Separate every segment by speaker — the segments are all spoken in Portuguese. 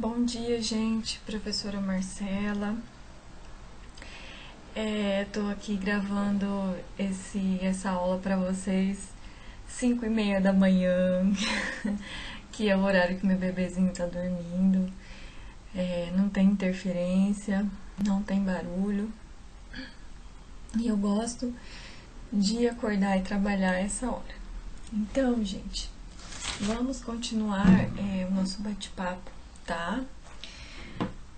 Speaker 1: Bom dia, gente. Professora Marcela. Tô aqui gravando essa aula para vocês 5:30 da manhã, que é o horário que meu bebezinho tá dormindo. Não tem interferência, não tem barulho. E eu gosto de acordar e trabalhar essa hora. Então, gente, vamos continuar o nosso bate-papo, tá?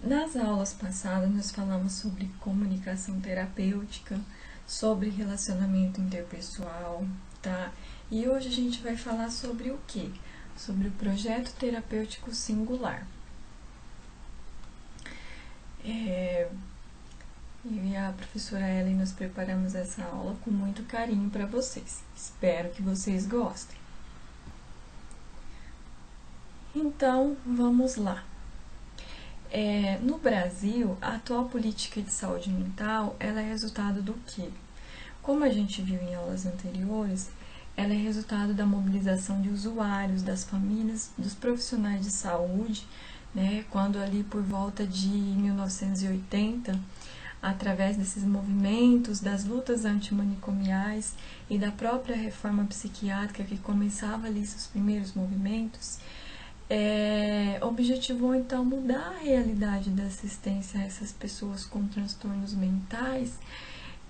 Speaker 1: Nas aulas passadas, nós falamos sobre comunicação terapêutica, sobre relacionamento interpessoal, tá? E hoje a gente vai falar sobre o quê? Sobre o projeto terapêutico singular. Eu e a professora Ellen nós preparamos essa aula com muito carinho para vocês. Espero que vocês gostem. Então, vamos lá. No Brasil, a atual política de saúde mental, ela é resultado do quê? Como a gente viu em aulas anteriores, ela é resultado da mobilização de usuários, das famílias, dos profissionais de saúde, né? Quando ali por volta de 1980, através desses movimentos, das lutas antimanicomiais e da própria reforma psiquiátrica que começava ali seus primeiros movimentos, objetivou então mudar a realidade da assistência a essas pessoas com transtornos mentais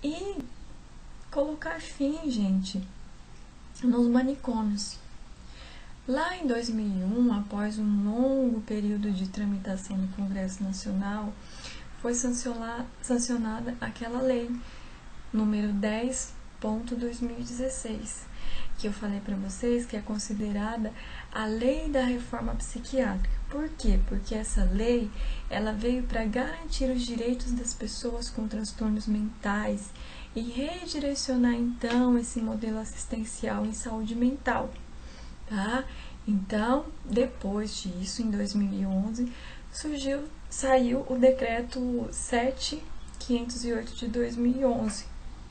Speaker 1: e colocar fim, gente, nos manicômios. Lá em 2001, após um longo período de tramitação no Congresso Nacional, foi sancionada aquela lei, número 10.2016, que eu falei para vocês que é considerada a lei da reforma psiquiátrica. Por quê? Porque essa lei, ela veio para garantir os direitos das pessoas com transtornos mentais e redirecionar então esse modelo assistencial em saúde mental, tá? Então, depois disso, em 2011, saiu o decreto 7508 de 2011,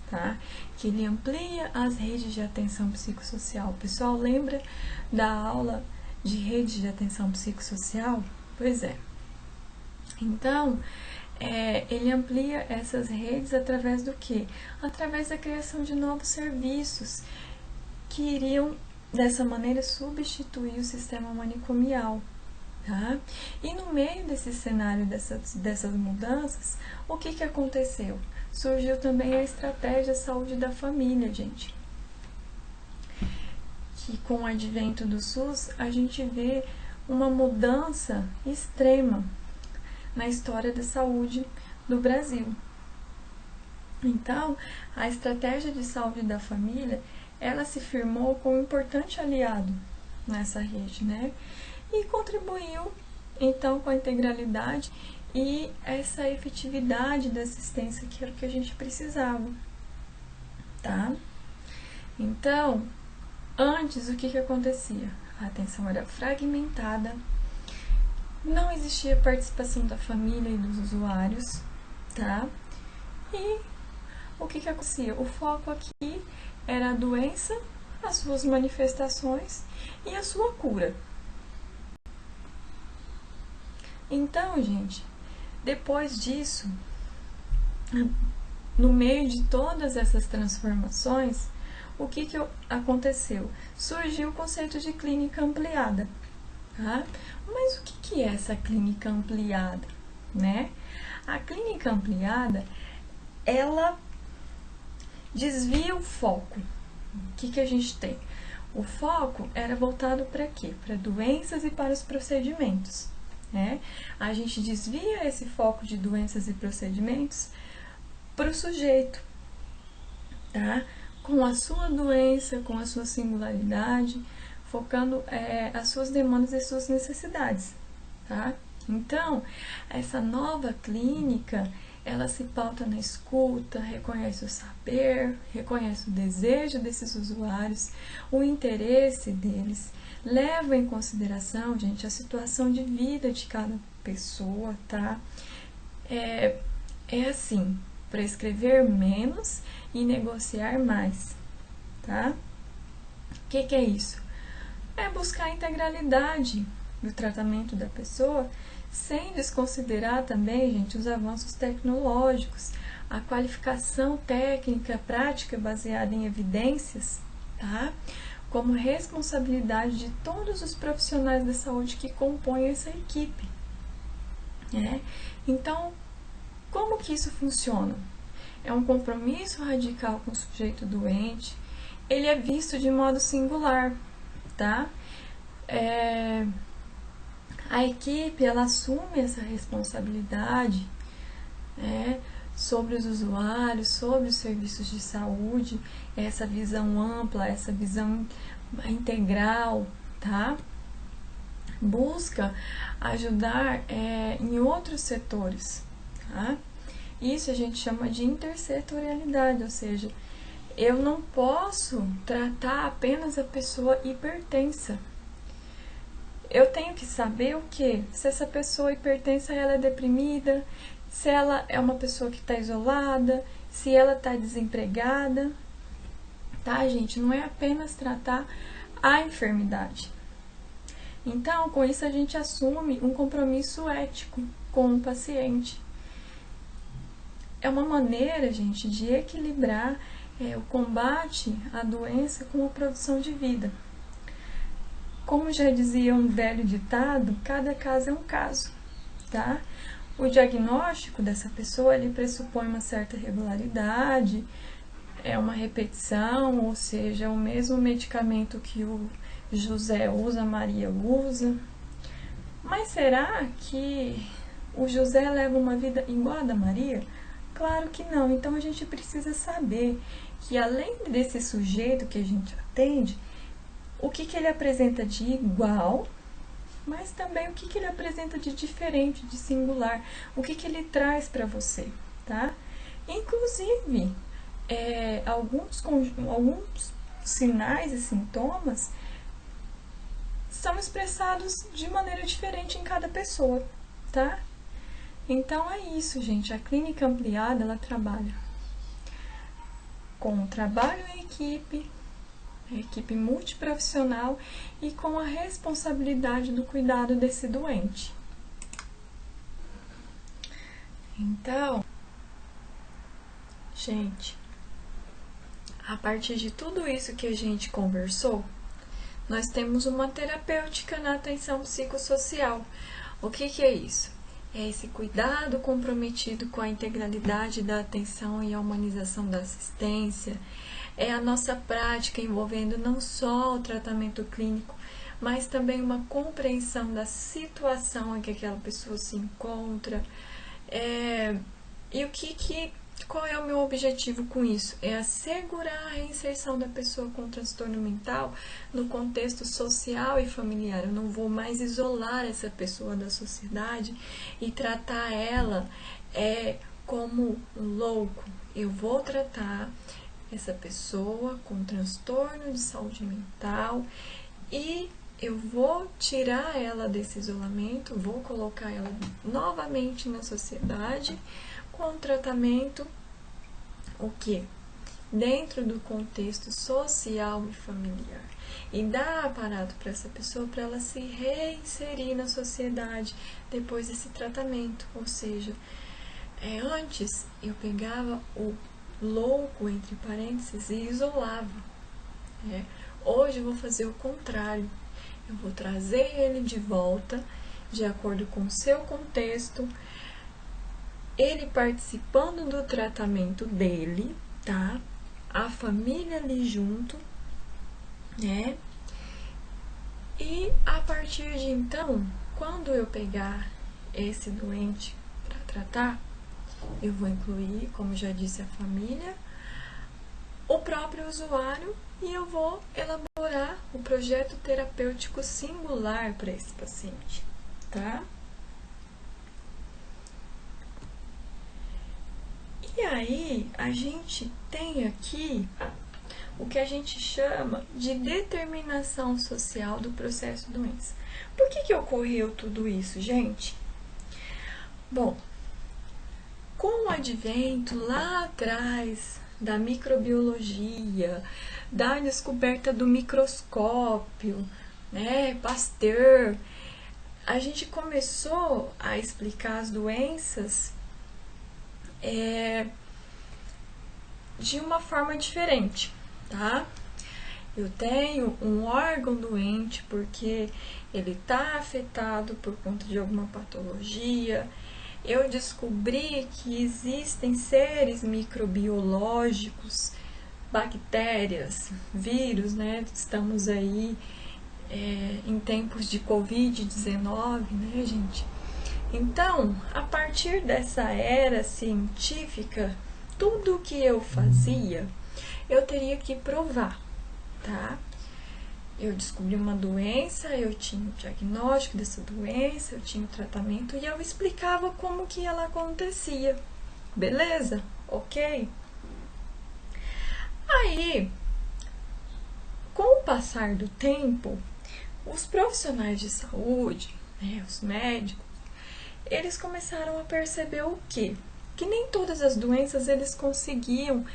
Speaker 1: tá? Que ele amplia as redes de atenção psicossocial. O pessoal lembra da aula de redes de atenção psicossocial? Pois é. Então, ele amplia essas redes através do quê? Através da criação de novos serviços que iriam, dessa maneira, substituir o sistema manicomial. Tá? E no meio desse cenário, dessas mudanças, o que aconteceu? Surgiu também a estratégia saúde da família, gente. Que com o advento do SUS, a gente vê uma mudança extrema na história da saúde do Brasil. Então, a estratégia de saúde da família, ela se firmou como um importante aliado nessa rede, né? E contribuiu, então, com a integralidade e essa efetividade da assistência que era o que a gente precisava, tá? Então, antes, o que acontecia? A atenção era fragmentada, não existia participação da família e dos usuários, tá? E o que acontecia? O foco aqui era a doença, as suas manifestações e a sua cura. Então, gente, depois disso, no meio de todas essas transformações, o que aconteceu? Surgiu o conceito de clínica ampliada, tá? Mas o que é essa clínica ampliada, né? A clínica ampliada, ela desvia o foco. O que a gente tem? O foco era voltado para quê? Para doenças e para os procedimentos, né? A gente desvia esse foco de doenças e procedimentos para o sujeito, tá? Com a sua doença, com a sua singularidade, focando as suas demandas e suas necessidades, tá? Então, essa nova clínica, ela se pauta na escuta, reconhece o saber, reconhece o desejo desses usuários, o interesse deles, leva em consideração, gente, a situação de vida de cada pessoa, tá? É assim, prescrever menos e negociar mais, tá? O que é isso? É buscar a integralidade, do tratamento da pessoa, sem desconsiderar também, gente, os avanços tecnológicos, a qualificação técnica, prática baseada em evidências, tá? Como responsabilidade de todos os profissionais da saúde que compõem essa equipe, né? Então, como que isso funciona? É um compromisso radical com o sujeito doente, ele é visto de modo singular, tá? A equipe, ela assume essa responsabilidade, né, sobre os usuários, sobre os serviços de saúde, essa visão ampla, essa visão integral, tá? Busca ajudar em outros setores, tá? Isso a gente chama de intersetorialidade, ou seja, eu não posso tratar apenas a pessoa hipertensa. Eu tenho que saber o quê? Se essa pessoa hipertensa ela é deprimida, se ela é uma pessoa que está isolada, se ela está desempregada, tá, gente? Não é apenas tratar a enfermidade. Então, com isso a gente assume um compromisso ético com o paciente. É uma maneira, gente, de equilibrar o combate à doença com a produção de vida. Como já dizia um velho ditado, cada caso é um caso, tá? O diagnóstico dessa pessoa, ele pressupõe uma certa regularidade, é uma repetição, ou seja, o mesmo medicamento que o José usa, a Maria usa. Mas será que o José leva uma vida igual a da Maria? Claro que não. Então a gente precisa saber que além desse sujeito que a gente atende, o que ele apresenta de igual, mas também o que ele apresenta de diferente, de singular, o que ele traz para você, tá? Inclusive, alguns sinais e sintomas são expressados de maneira diferente em cada pessoa, tá? Então é isso, gente. A clínica ampliada, ela trabalha com o trabalho em equipe, a equipe multiprofissional e com a responsabilidade do cuidado desse doente. Então, gente, a partir de tudo isso que a gente conversou, nós temos uma terapêutica na atenção psicossocial. O que é isso? É esse cuidado comprometido com a integralidade da atenção e a humanização da assistência. É a nossa prática envolvendo não só o tratamento clínico, mas também uma compreensão da situação em que aquela pessoa se encontra. E qual é o meu objetivo com isso? É assegurar a reinserção da pessoa com transtorno mental no contexto social e familiar. Eu não vou mais isolar essa pessoa da sociedade e tratar ela como um louco. Eu vou tratar essa pessoa com transtorno de saúde mental e eu vou tirar ela desse isolamento, vou colocar ela novamente na sociedade com um tratamento, o quê? Dentro do contexto social e familiar. E dar aparato para essa pessoa para ela se reinserir na sociedade depois desse tratamento. Ou seja, antes eu pegava o louco, entre parênteses, e isolava. Hoje eu vou fazer o contrário. Eu vou trazer ele de volta, de acordo com o seu contexto, ele participando do tratamento dele, tá? A família ali junto, né? E a partir de então, quando eu pegar esse doente para tratar, eu vou incluir, como já disse, a família, o próprio usuário, e eu vou elaborar o projeto terapêutico singular para esse paciente, tá? E aí, a gente tem aqui o que a gente chama de determinação social do processo doença. Por que ocorreu tudo isso, gente? Bom, com o advento lá atrás da microbiologia, da descoberta do microscópio, né, Pasteur, a gente começou a explicar as doenças de uma forma diferente, tá? Eu tenho um órgão doente porque ele está afetado por conta de alguma patologia. Eu descobri que existem seres microbiológicos, bactérias, vírus, né? Estamos aí em tempos de Covid-19, né, gente? Então, a partir dessa era científica, tudo que eu fazia, eu teria que provar, tá? Eu descobri uma doença, eu tinha o diagnóstico dessa doença, eu tinha o tratamento e eu explicava como que ela acontecia. Beleza? Ok? Aí, com o passar do tempo, os profissionais de saúde, né, os médicos, eles começaram a perceber o quê? Que nem todas as doenças eles conseguiam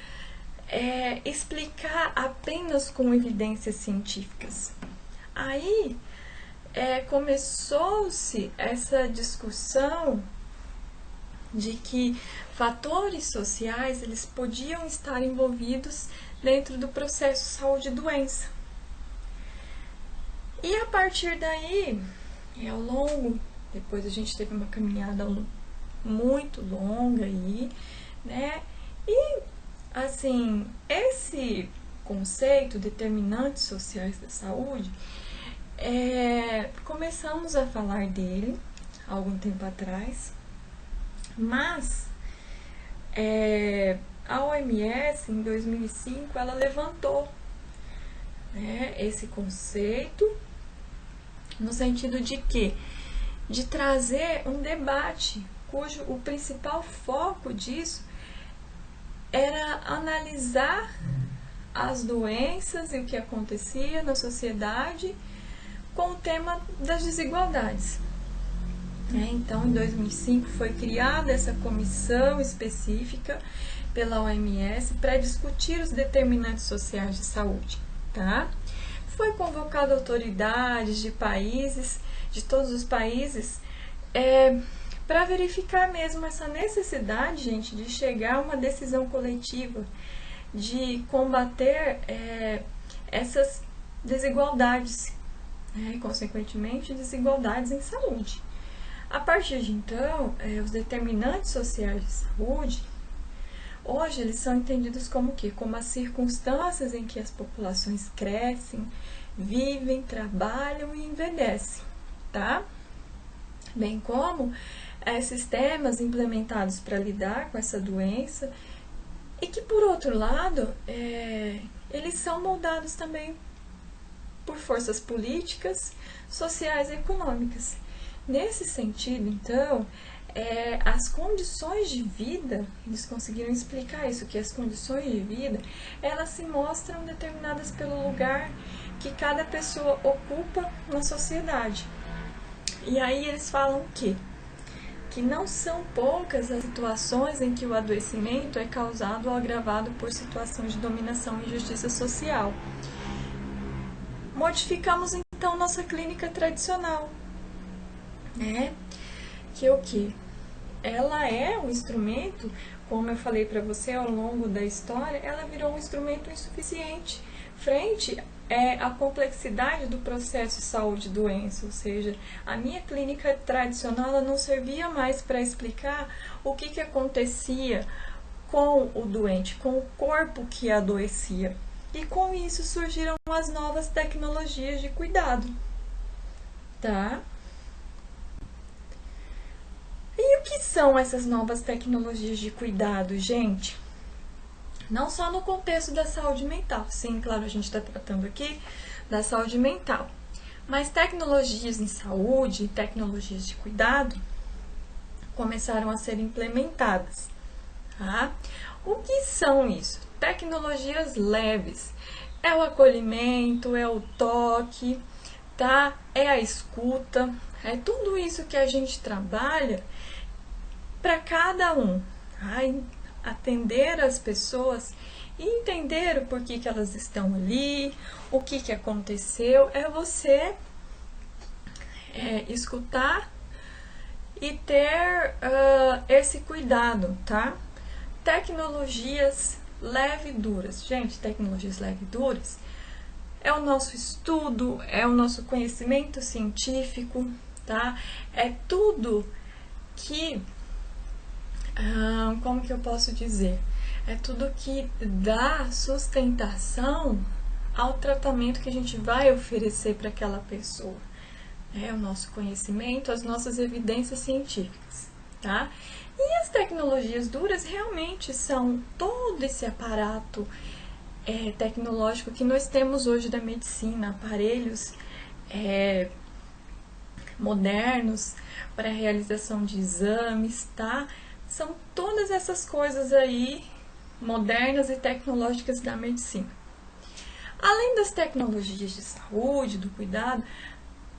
Speaker 1: explicar apenas com evidências científicas. Aí começou-se essa discussão de que fatores sociais eles podiam estar envolvidos dentro do processo saúde e doença. E a partir daí, ao longo, depois a gente teve uma caminhada muito longa aí, né? E assim, esse conceito, determinantes sociais da saúde, começamos a falar dele há algum tempo atrás, mas a OMS, em 2005, ela levantou, né, esse conceito no sentido de que? De trazer um debate cujo o principal foco disso era analisar as doenças e o que acontecia na sociedade com o tema das desigualdades. Então, em 2005 foi criada essa comissão específica pela OMS para discutir os determinantes sociais de saúde, tá? Foi convocado autoridades de países, de todos os países, para verificar mesmo essa necessidade, gente, de chegar a uma decisão coletiva, de combater essas desigualdades, e, consequentemente, desigualdades em saúde. A partir de então, os determinantes sociais de saúde, hoje eles são entendidos como o quê? Como as circunstâncias em que as populações crescem, vivem, trabalham e envelhecem, tá? Bem como sistemas implementados para lidar com essa doença e que, por outro lado, eles são moldados também por forças políticas, sociais e econômicas. Nesse sentido, então, as condições de vida, eles conseguiram explicar isso, que as condições de vida, elas se mostram determinadas pelo lugar que cada pessoa ocupa na sociedade. E aí eles falam o quê? Que não são poucas as situações em que o adoecimento é causado ou agravado por situações de dominação e injustiça social. Modificamos então nossa clínica tradicional, né? Que é o quê? Ela é um instrumento, como eu falei para você ao longo da história, ela virou um instrumento insuficiente frente à complexidade do processo saúde e doença, ou seja, a minha clínica tradicional ela não servia mais para explicar o que acontecia com o doente, com o corpo que adoecia. E com isso surgiram as novas tecnologias de cuidado, tá? E o que são essas novas tecnologias de cuidado, gente? Não só no contexto da saúde mental. Sim, claro, a gente está tratando aqui da saúde mental. Mas tecnologias em saúde, tecnologias de cuidado, começaram a ser implementadas. Tá? O que são isso? Tecnologias leves. É o acolhimento, é o toque, tá? É a escuta. É tudo isso que a gente trabalha para cada um. Tá? Atender as pessoas e entender o porquê que elas estão ali, o que aconteceu, é você escutar e ter esse cuidado, tá? Tecnologias leve e duras. Gente, tecnologias leve e duras é o nosso estudo, é o nosso conhecimento científico, tá? É tudo que, como que eu posso dizer? É tudo que dá sustentação ao tratamento que a gente vai oferecer para aquela pessoa. É o nosso conhecimento, as nossas evidências científicas, tá? E as tecnologias duras realmente são todo esse aparato tecnológico que nós temos hoje da medicina, aparelhos modernos para a realização de exames, tá? São todas essas coisas aí modernas e tecnológicas da medicina. Além das tecnologias de saúde, do cuidado,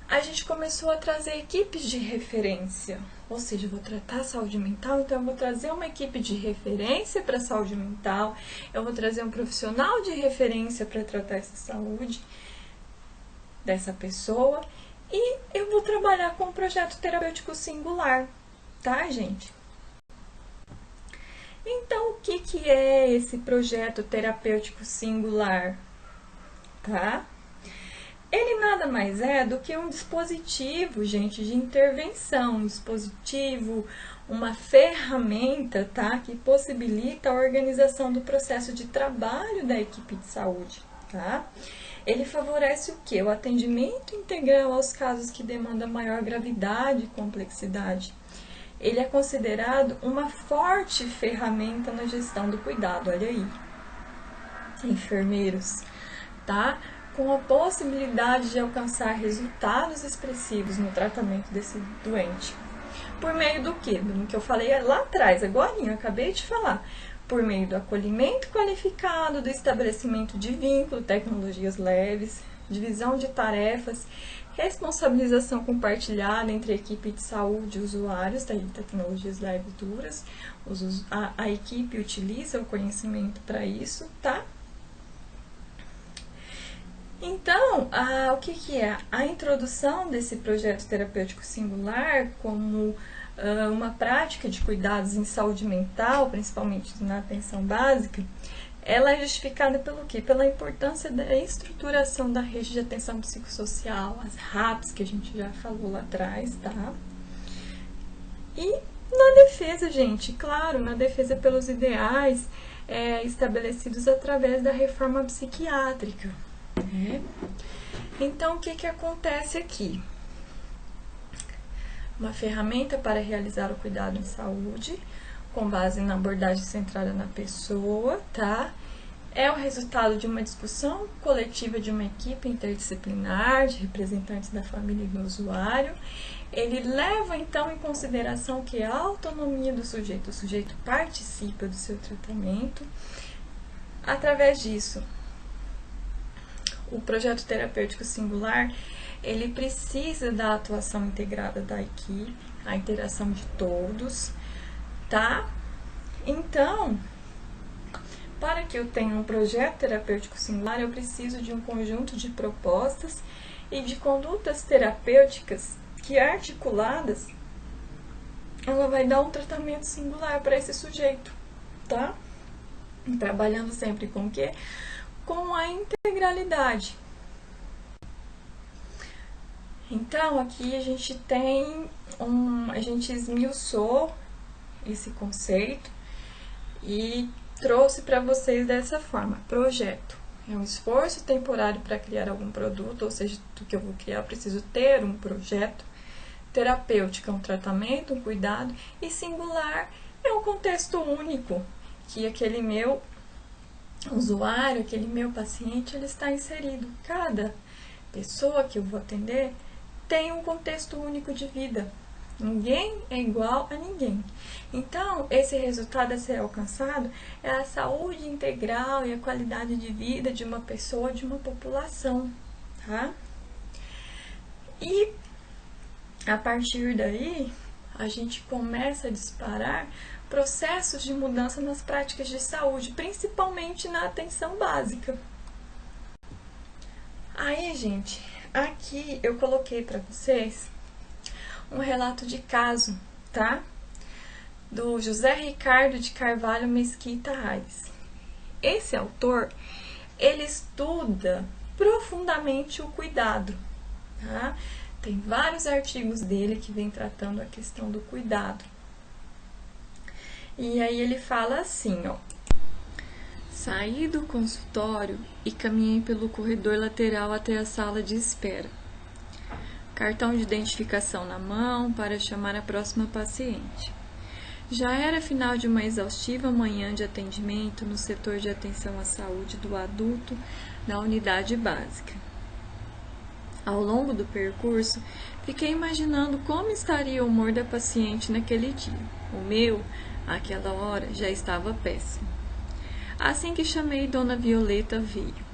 Speaker 1: a gente começou a trazer equipes de referência. Ou seja, eu vou tratar a saúde mental, então eu vou trazer uma equipe de referência para a saúde mental, eu vou trazer um profissional de referência para tratar essa saúde dessa pessoa e eu vou trabalhar com um projeto terapêutico singular, tá, gente? Então, o que é esse projeto terapêutico singular? Tá? Ele nada mais é do que um dispositivo, gente, de intervenção, um dispositivo, uma ferramenta, tá, que possibilita a organização do processo de trabalho da equipe de saúde, tá? Ele favorece o quê? O atendimento integral aos casos que demandam maior gravidade e complexidade. Ele é considerado uma forte ferramenta na gestão do cuidado, olha aí. Enfermeiros, tá? Com a possibilidade de alcançar resultados expressivos no tratamento desse doente. Por meio do quê? Do que eu falei lá atrás, agora eu acabei de falar. Por meio do acolhimento qualificado, do estabelecimento de vínculo, tecnologias leves, divisão de tarefas, responsabilização compartilhada entre a equipe de saúde e usuários, tá? Tecnologias leves e duras. A equipe utiliza o conhecimento para isso, tá? Então, o que é? A introdução desse projeto terapêutico singular como uma prática de cuidados em saúde mental, principalmente na atenção básica, ela é justificada pelo quê? Pela importância da estruturação da rede de atenção psicossocial, as RAPs, que a gente já falou lá atrás, tá? E na defesa, gente, claro, na defesa pelos ideais estabelecidos através da reforma psiquiátrica. Então, o que acontece aqui? Uma ferramenta para realizar o cuidado em saúde, com base na abordagem centrada na pessoa, tá? É o resultado de uma discussão coletiva de uma equipe interdisciplinar, de representantes da família e do usuário. Ele leva, então, em consideração que a autonomia do sujeito, o sujeito participa do seu tratamento. Através disso, o projeto terapêutico singular, ele precisa da atuação integrada da equipe, a interação de todos, tá? Então, para que eu tenha um projeto terapêutico singular, eu preciso de um conjunto de propostas e de condutas terapêuticas que, articuladas, ela vai dar um tratamento singular para esse sujeito, tá? Trabalhando sempre com o quê? Com a integralidade. Então, aqui a gente tem a gente esmiuçou esse conceito e trouxe para vocês dessa forma. Projeto é um esforço temporário para criar algum produto, ou seja, do que eu vou criar, eu preciso ter um projeto. Terapêutico é um tratamento, um cuidado, e singular é um contexto único, que aquele meu usuário, aquele meu paciente, ele está inserido. Cada pessoa que eu vou atender tem um contexto único de vida. Ninguém é igual a ninguém. Então, esse resultado a ser alcançado é a saúde integral e a qualidade de vida de uma pessoa, de uma população, tá? E a partir daí, a gente começa a disparar processos de mudança nas práticas de saúde, principalmente na atenção básica. Aí, gente, aqui eu coloquei para vocês um relato de caso, tá? Do José Ricardo de Carvalho Mesquita Reis. Esse autor, ele estuda profundamente o cuidado, tá? Tem vários artigos dele que vem tratando a questão do cuidado. E aí ele fala assim, ó: saí do consultório e caminhei pelo corredor lateral até a sala de espera. Cartão de identificação na mão para chamar a próxima paciente. Já era final de uma exaustiva manhã de atendimento no setor de atenção à saúde do adulto da unidade básica. Ao longo do percurso, fiquei imaginando como estaria o humor da paciente naquele dia. O meu, àquela hora, já estava péssimo. Assim que chamei Dona Violeta, veio.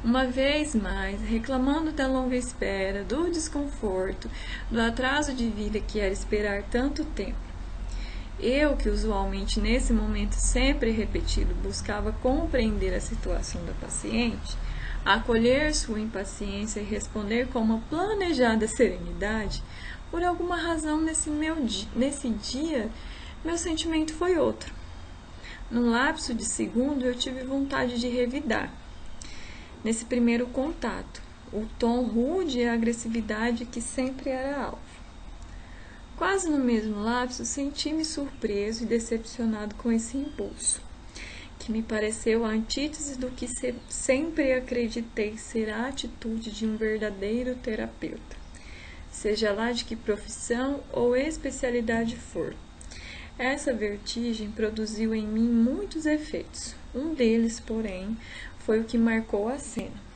Speaker 1: Uma vez mais, reclamando da longa espera, do desconforto, do atraso de vida que era esperar tanto tempo. Eu, que usualmente nesse momento sempre repetido buscava compreender a situação da paciente, acolher sua impaciência e responder com uma planejada serenidade, por alguma razão nesse dia, meu sentimento foi outro. Num lapso de segundo, eu tive vontade de revidar. Nesse primeiro contato, o tom rude e a agressividade que sempre era alvo. Quase no mesmo lapso, senti-me surpreso e decepcionado com esse impulso, que me pareceu a antítese do que sempre acreditei ser a atitude de um verdadeiro terapeuta, seja lá de que profissão ou especialidade for. Essa vertigem produziu em mim muitos efeitos. Um deles, porém, foi o que marcou a cena.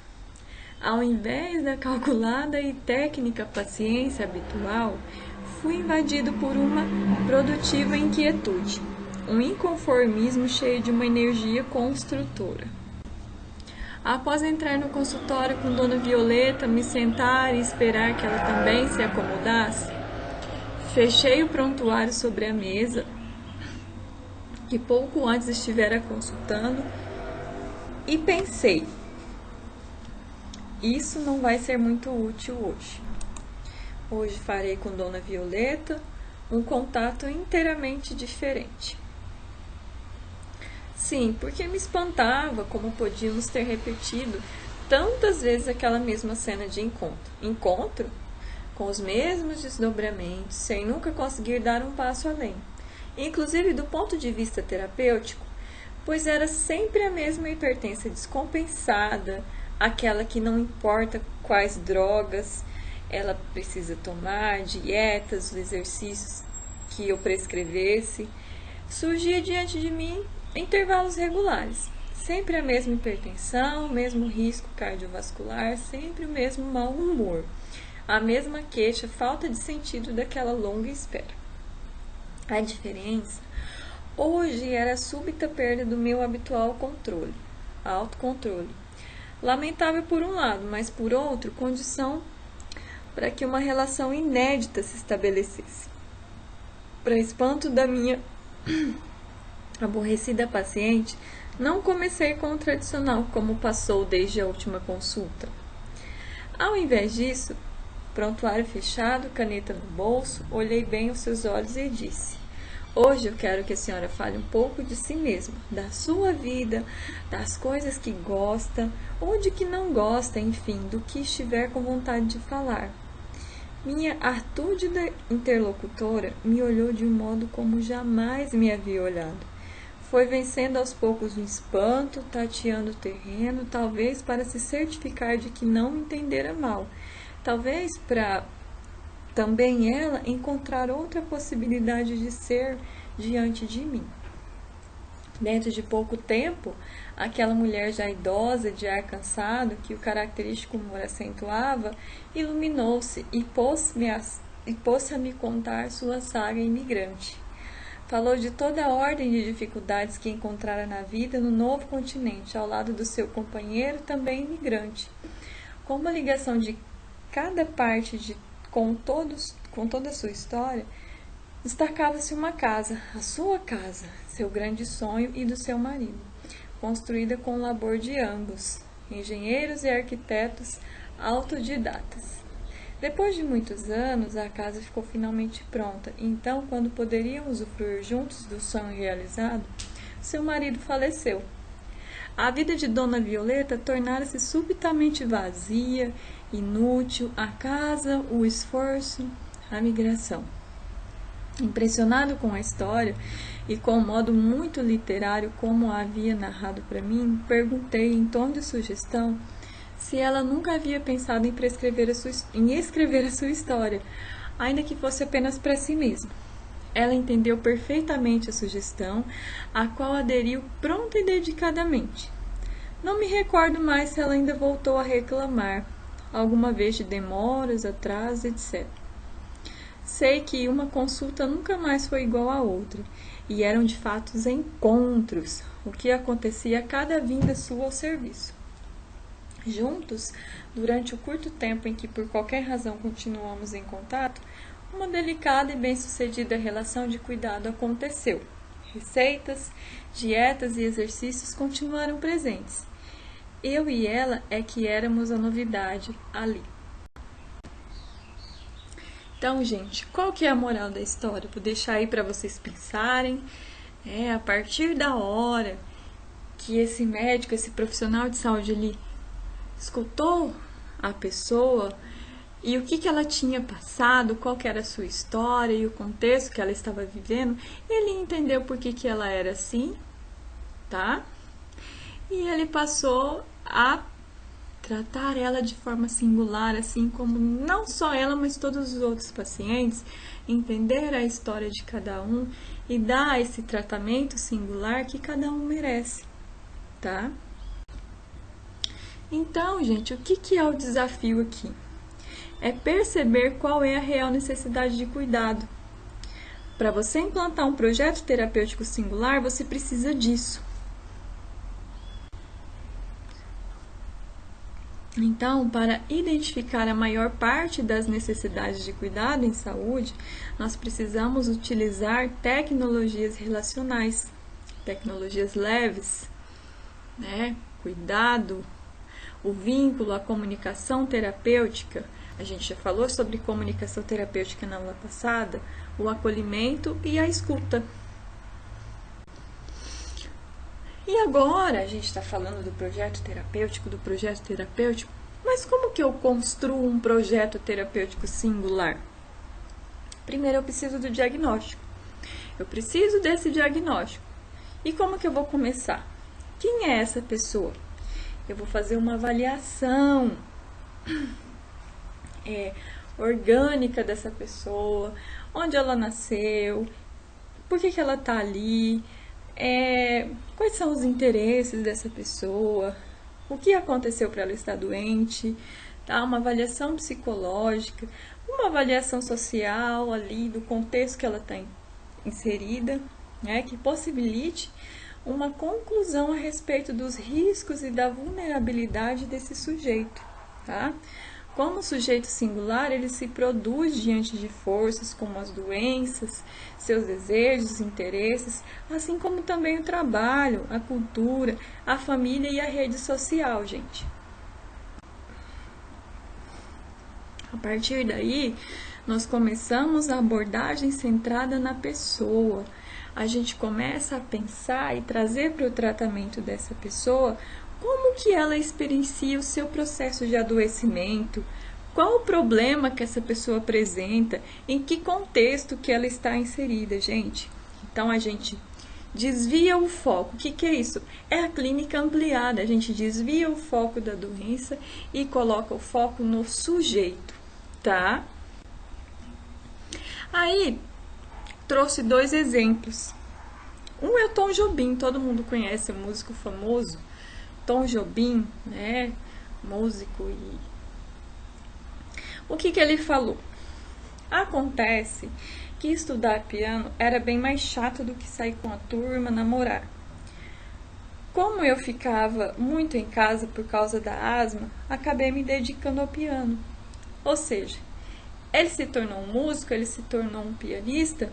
Speaker 1: Ao invés da calculada e técnica paciência habitual, fui invadido por uma produtiva inquietude, um inconformismo cheio de uma energia construtora. Após entrar no consultório com Dona Violeta, me sentar e esperar que ela também se acomodasse, fechei o prontuário sobre a mesa, que pouco antes estivera consultando, e pensei: isso não vai ser muito útil hoje. Hoje farei com Dona Violeta um contato inteiramente diferente. Sim, porque me espantava como podíamos ter repetido tantas vezes aquela mesma cena de encontro. Encontro com os mesmos desdobramentos, sem nunca conseguir dar um passo além. Inclusive do ponto de vista terapêutico, pois era sempre a mesma hipertensão descompensada, aquela que não importa quais drogas ela precisa tomar, dietas, os exercícios que eu prescrevesse, surgia diante de mim em intervalos regulares. Sempre a mesma hipertensão, o mesmo risco cardiovascular, sempre o mesmo mau humor, a mesma queixa, falta de sentido daquela longa espera. A diferença hoje era a súbita perda do meu habitual controle, autocontrole. Lamentável por um lado, mas por outro, condição para que uma relação inédita se estabelecesse. Para espanto da minha aborrecida paciente, não comecei com o tradicional como passou desde a última consulta. Ao invés disso, prontuário fechado, caneta no bolso, olhei bem os seus olhos e disse: hoje eu quero que a senhora fale um pouco de si mesma, da sua vida, das coisas que gosta ou de que não gosta, enfim, do que estiver com vontade de falar. Minha artúrgida interlocutora me olhou de um modo como jamais me havia olhado. Foi vencendo aos poucos o espanto, tateando o terreno, talvez para se certificar de que não me entendera mal, talvez para também ela encontrar outra possibilidade de ser diante de mim. Dentro de pouco tempo, aquela mulher já idosa, de ar cansado, que o característico humor acentuava, iluminou-se e pôs-se a me contar sua saga imigrante. Falou de toda a ordem de dificuldades que encontrara na vida no novo continente, ao lado do seu companheiro, também imigrante. Com uma ligação de cada parte com toda a sua história, destacava-se uma casa, a sua casa, seu grande sonho, e do seu marido, construída com o labor de ambos, engenheiros e arquitetos autodidatas. Depois de muitos anos, a casa ficou finalmente pronta. Então, quando poderiam usufruir juntos do sonho realizado, seu marido faleceu. A vida de Dona Violeta tornara-se subitamente vazia, inútil, a casa, o esforço, a migração. Impressionado com a história e com o modo muito literário como a havia narrado para mim, perguntei em tom de sugestão se ela nunca havia pensado em escrever a sua história, ainda que fosse apenas para si mesma. Ela entendeu perfeitamente a sugestão, a qual aderiu pronta e dedicadamente. Não me recordo mais se ela ainda voltou a reclamar, alguma vez de demoras, atrasos, etc. Sei que uma consulta nunca mais foi igual à outra, e eram de fato encontros, o que acontecia a cada vinda sua ao serviço. Juntos, durante o curto tempo em que por qualquer razão continuamos em contato, uma delicada e bem-sucedida relação de cuidado aconteceu. Receitas, dietas e exercícios continuaram presentes. Eu e ela é que éramos a novidade ali. Então, gente, qual que é a moral da história? Vou deixar aí para vocês pensarem. A partir da hora que esse médico, esse profissional de saúde ali escutou a pessoa e o que ela tinha passado, qual que era a sua história e o contexto que ela estava vivendo, ele entendeu por que ela era assim, tá? E ele passou a tratar ela de forma singular, assim como não só ela, mas todos os outros pacientes, entender a história de cada um e dar esse tratamento singular que cada um merece, tá? Então, gente, o que é o desafio aqui? É perceber qual é a real necessidade de cuidado. Para você implantar um projeto terapêutico singular, você precisa disso. Então, para identificar a maior parte das necessidades de cuidado em saúde, nós precisamos utilizar tecnologias relacionais, tecnologias leves, Cuidado, o vínculo, a comunicação terapêutica. A gente já falou sobre comunicação terapêutica na aula passada, o acolhimento e a escuta. E agora a gente está falando do projeto terapêutico, mas como que eu construo um projeto terapêutico singular? Primeiro eu preciso do diagnóstico. Eu preciso desse diagnóstico. E como que eu vou começar? Quem é essa pessoa? Eu vou fazer uma avaliação orgânica dessa pessoa, onde ela nasceu, por que ela está ali, quais são os interesses dessa pessoa, o que aconteceu para ela estar doente, tá? Uma avaliação psicológica, uma avaliação social ali do contexto que ela está inserida, que possibilite uma conclusão a respeito dos riscos e da vulnerabilidade desse sujeito, tá? Como sujeito singular, ele se produz diante de forças como as doenças, seus desejos, interesses, assim como também o trabalho, a cultura, a família e a rede social, gente. A partir daí, nós começamos a abordagem centrada na pessoa. A gente começa a pensar e trazer para o tratamento dessa pessoa como que ela experiencia o seu processo de adoecimento, qual o problema que essa pessoa apresenta, em que contexto que ela está inserida, gente. Então, a gente desvia o foco. O que é isso? É a clínica ampliada. A gente desvia o foco da doença e coloca o foco no sujeito, tá? Aí, trouxe 2 exemplos. Um é o Tom Jobim, todo mundo conhece, o músico famoso. Tom Jobim, músico. E o que ele falou? Acontece que estudar piano era bem mais chato do que sair com a turma, namorar. Como eu ficava muito em casa por causa da asma, acabei me dedicando ao piano. Ou seja, ele se tornou um músico, ele se tornou um pianista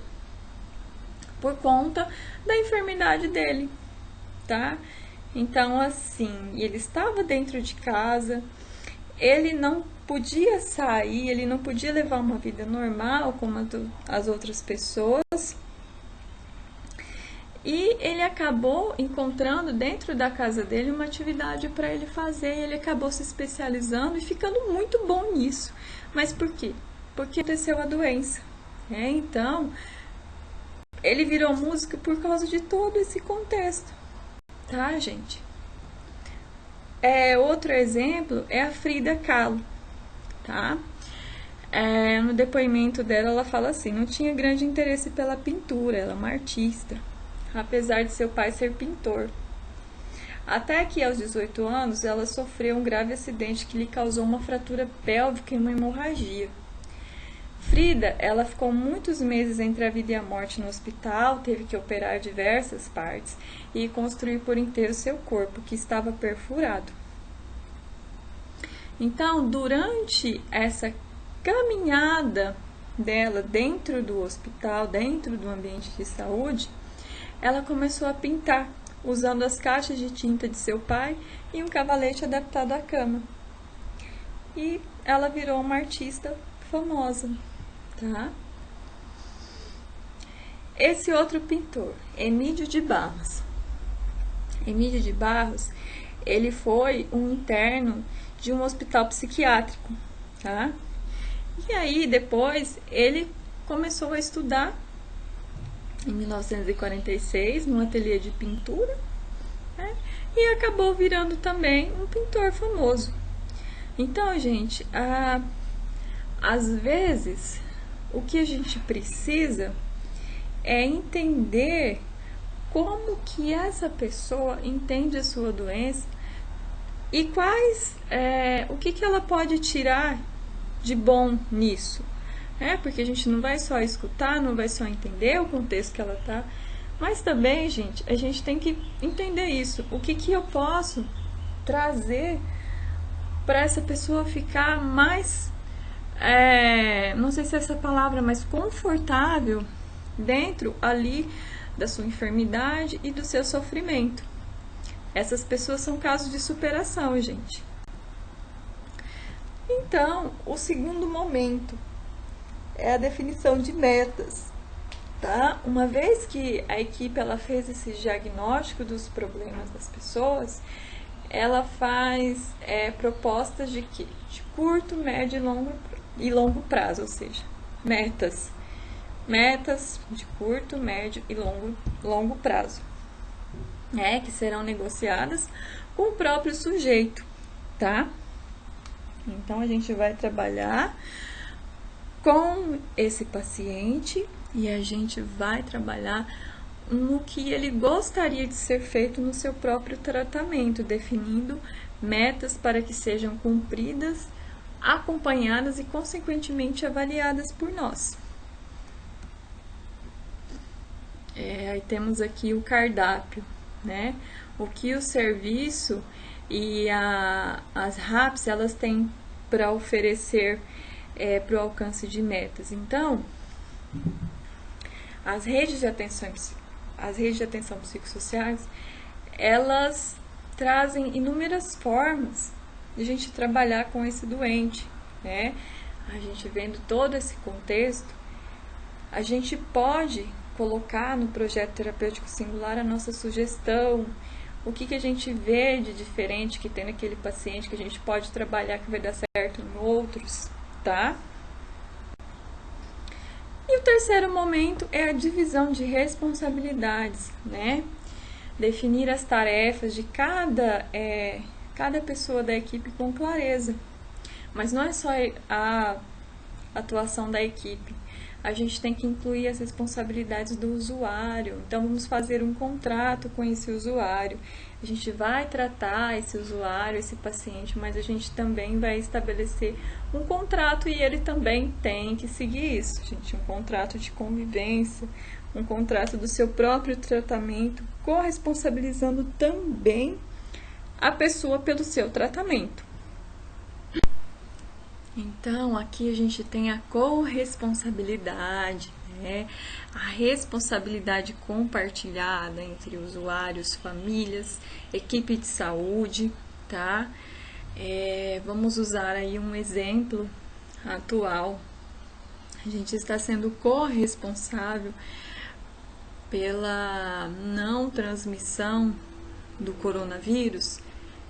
Speaker 1: por conta da enfermidade dele, tá? Então, assim, ele estava dentro de casa, ele não podia sair, ele não podia levar uma vida normal como as outras pessoas. E ele acabou encontrando dentro da casa dele uma atividade para ele fazer, e ele acabou se especializando e ficando muito bom nisso. Mas por quê? Porque aconteceu a doença. Então, ele virou músico por causa de todo esse contexto, tá, gente? Outro exemplo é a Frida Kahlo, tá? No depoimento dela, ela fala assim: não tinha grande interesse pela pintura, ela é uma artista, apesar de seu pai ser pintor. Até que aos 18 anos, ela sofreu um grave acidente que lhe causou uma fratura pélvica e uma hemorragia. Frida, ela ficou muitos meses entre a vida e a morte no hospital, teve que operar diversas partes e construir por inteiro seu corpo, que estava perfurado. Então, durante essa caminhada dela dentro do hospital, dentro do ambiente de saúde, ela começou a pintar, usando as caixas de tinta de seu pai e um cavalete adaptado à cama. E ela virou uma artista famosa, tá? Esse outro pintor, Emílio de Barros. Emílio de Barros, ele foi um interno de um hospital psiquiátrico, tá? E aí, depois, ele começou a estudar em 1946, num ateliê de pintura, né? E acabou virando também um pintor famoso. Então, gente, às vezes, o que a gente precisa é entender como que essa pessoa entende a sua doença e o que ela pode tirar de bom nisso. Porque a gente não vai só escutar, não vai só entender o contexto que ela está, mas também, gente, a gente tem que entender isso. O que eu posso trazer para essa pessoa ficar mais, não sei se é essa palavra, mais confortável dentro ali da sua enfermidade e do seu sofrimento. Essas pessoas são casos de superação, gente. Então, o segundo momento é a definição de metas, tá? Uma vez que a equipe ela fez esse diagnóstico dos problemas das pessoas, ela faz propostas de curto, médio e longo prazo, ou seja, metas de curto, médio e longo prazo, que serão negociadas com o próprio sujeito, tá? Então, a gente vai trabalhar com esse paciente e a gente vai trabalhar no que ele gostaria de ser feito no seu próprio tratamento, definindo metas para que sejam cumpridas, acompanhadas e, consequentemente, avaliadas por nós. Aí temos aqui o cardápio, né? O que o serviço e as RAPs elas têm para oferecer para o alcance de metas. Então, as redes de atenção psicossociais, elas trazem inúmeras formas de a gente trabalhar com esse doente, né? A gente vendo todo esse contexto, a gente pode colocar no projeto terapêutico singular a nossa sugestão, o que a gente vê de diferente que tem naquele paciente, que a gente pode trabalhar que vai dar certo em outros, tá? E o terceiro momento é a divisão de responsabilidades, né? Definir as tarefas de cada pessoa da equipe com clareza. Mas não é só a atuação da equipe. A gente tem que incluir as responsabilidades do usuário. Então, vamos fazer um contrato com esse usuário. A gente vai tratar esse usuário, esse paciente, mas a gente também vai estabelecer um contrato e ele também tem que seguir isso, gente. Um contrato de convivência, um contrato do seu próprio tratamento, corresponsabilizando também a pessoa pelo seu tratamento. Então, aqui a gente tem a corresponsabilidade, né? A responsabilidade compartilhada entre usuários, famílias, equipe de saúde, tá? Vamos usar aí um exemplo atual. A gente está sendo corresponsável pela não transmissão do coronavírus.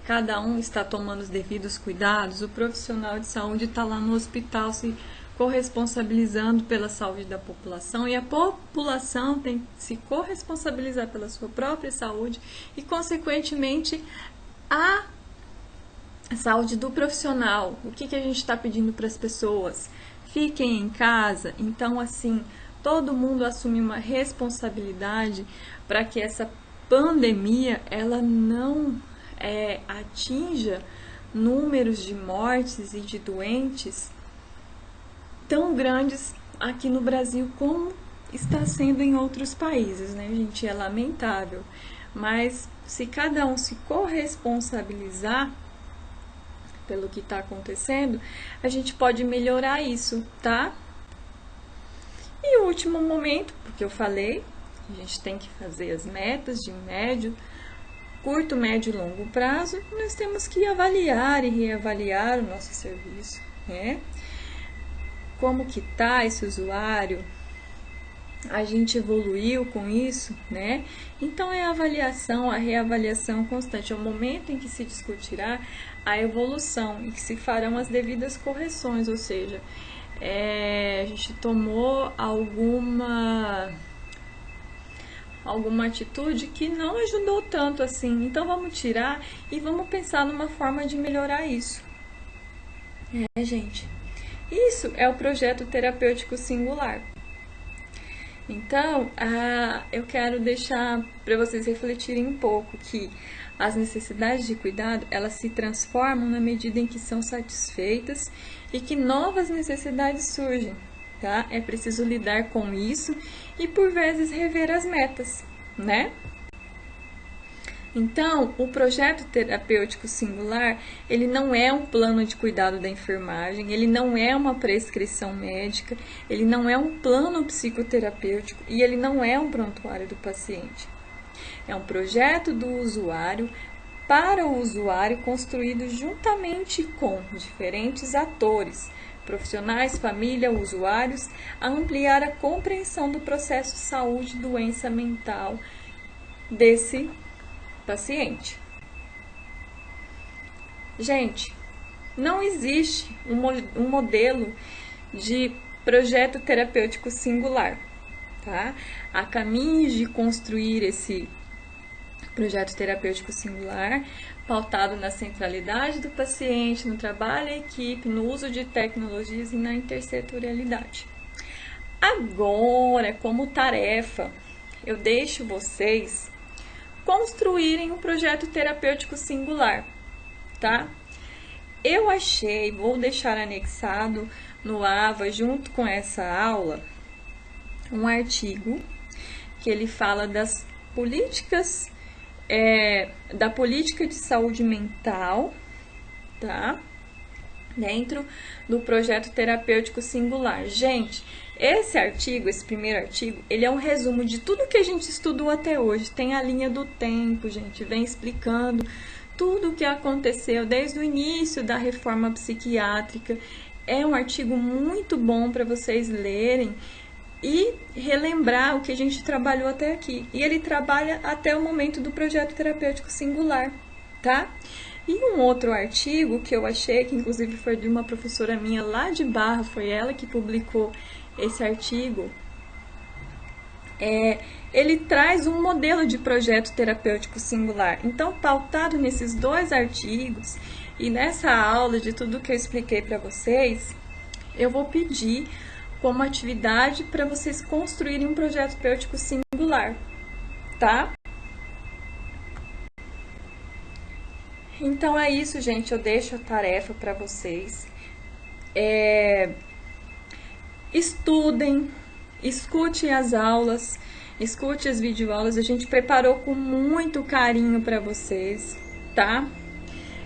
Speaker 1: Cada um está tomando os devidos cuidados. O profissional de saúde está lá no hospital se corresponsabilizando pela saúde da população, e a população tem que se corresponsabilizar pela sua própria saúde e, consequentemente, a saúde do profissional. O que a gente está pedindo para as pessoas? Fiquem em casa. Então, assim, todo mundo assume uma responsabilidade para que essa pandemia ela não atinja números de mortes e de doentes tão grandes aqui no Brasil como está sendo em outros países, né, gente? É lamentável. Mas se cada um se corresponsabilizar pelo que está acontecendo, a gente pode melhorar isso, tá? E o último momento, porque eu falei, a gente tem que fazer as metas de médio, curto, médio e longo prazo. Nós temos que avaliar e reavaliar o nosso serviço, né? Como que tá esse usuário? A gente evoluiu com isso, né? Então é a avaliação, a reavaliação constante, é o momento em que se discutirá a evolução e que se farão as devidas correções, ou seja, a gente tomou alguma atitude que não ajudou tanto assim, então vamos tirar e vamos pensar numa forma de melhorar isso. Gente, isso é o projeto terapêutico singular. Então, eu quero deixar para vocês refletirem um pouco que as necessidades de cuidado, elas se transformam na medida em que são satisfeitas e que novas necessidades surgem, tá? É preciso lidar com isso e, por vezes, rever as metas, né? Então, o projeto terapêutico singular, ele não é um plano de cuidado da enfermagem, ele não é uma prescrição médica, ele não é um plano psicoterapêutico e ele não é um prontuário do paciente. É um projeto do usuário para o usuário, construído juntamente com diferentes atores, profissionais, família, usuários, a ampliar a compreensão do processo saúde e doença mental desse paciente. Gente, não existe um modelo de projeto terapêutico singular, tá? Há caminhos de construir esse projeto terapêutico singular, pautado na centralidade do paciente, no trabalho em equipe, no uso de tecnologias e na intersetorialidade. Agora, como tarefa, eu deixo vocês construírem um projeto terapêutico singular, tá? Eu achei, vou deixar anexado no AVA, junto com essa aula, um artigo que ele fala das políticas, da política de saúde mental, tá? Dentro do projeto terapêutico singular. Gente, esse artigo, esse primeiro artigo, ele é um resumo de tudo que a gente estudou até hoje. Tem a linha do tempo, gente, vem explicando tudo o que aconteceu desde o início da reforma psiquiátrica. É um artigo muito bom para vocês lerem e relembrar o que a gente trabalhou até aqui. E ele trabalha até o momento do projeto terapêutico singular, tá? E um outro artigo que eu achei, que inclusive foi de uma professora minha lá de Barra, foi ela que publicou esse artigo, ele traz um modelo de projeto terapêutico singular. Então, pautado nesses dois artigos e nessa aula de tudo que eu expliquei para vocês, eu vou pedir como atividade para vocês construírem um projeto terapêutico singular, tá? Então é isso, gente. Eu deixo a tarefa para vocês. Estudem, escutem as aulas, escute as videoaulas. A gente preparou com muito carinho para vocês, tá?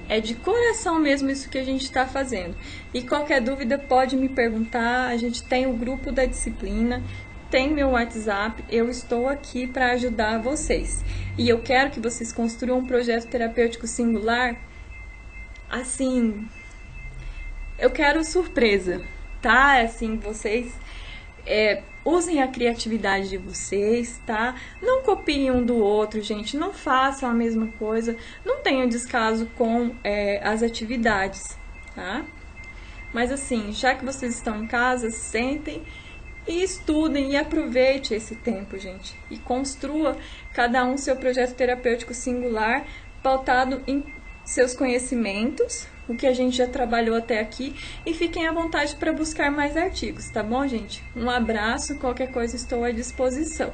Speaker 1: É de coração mesmo isso que a gente está fazendo. E qualquer dúvida pode me perguntar. A gente tem o grupo da disciplina, tem meu WhatsApp. Eu estou aqui para ajudar vocês. E eu quero que vocês construam um projeto terapêutico singular assim, eu quero surpresa, tá? Assim, vocês usem a criatividade de vocês, tá? Não copiem um do outro, gente. Não façam a mesma coisa. Não tenham descaso com as atividades, tá? Mas assim, já que vocês estão em casa, sentem e estudem e aproveite esse tempo, gente. E construa cada um seu projeto terapêutico singular, pautado em seus conhecimentos, o que a gente já trabalhou até aqui, e fiquem à vontade para buscar mais artigos, tá bom, gente? Um abraço, qualquer coisa estou à disposição.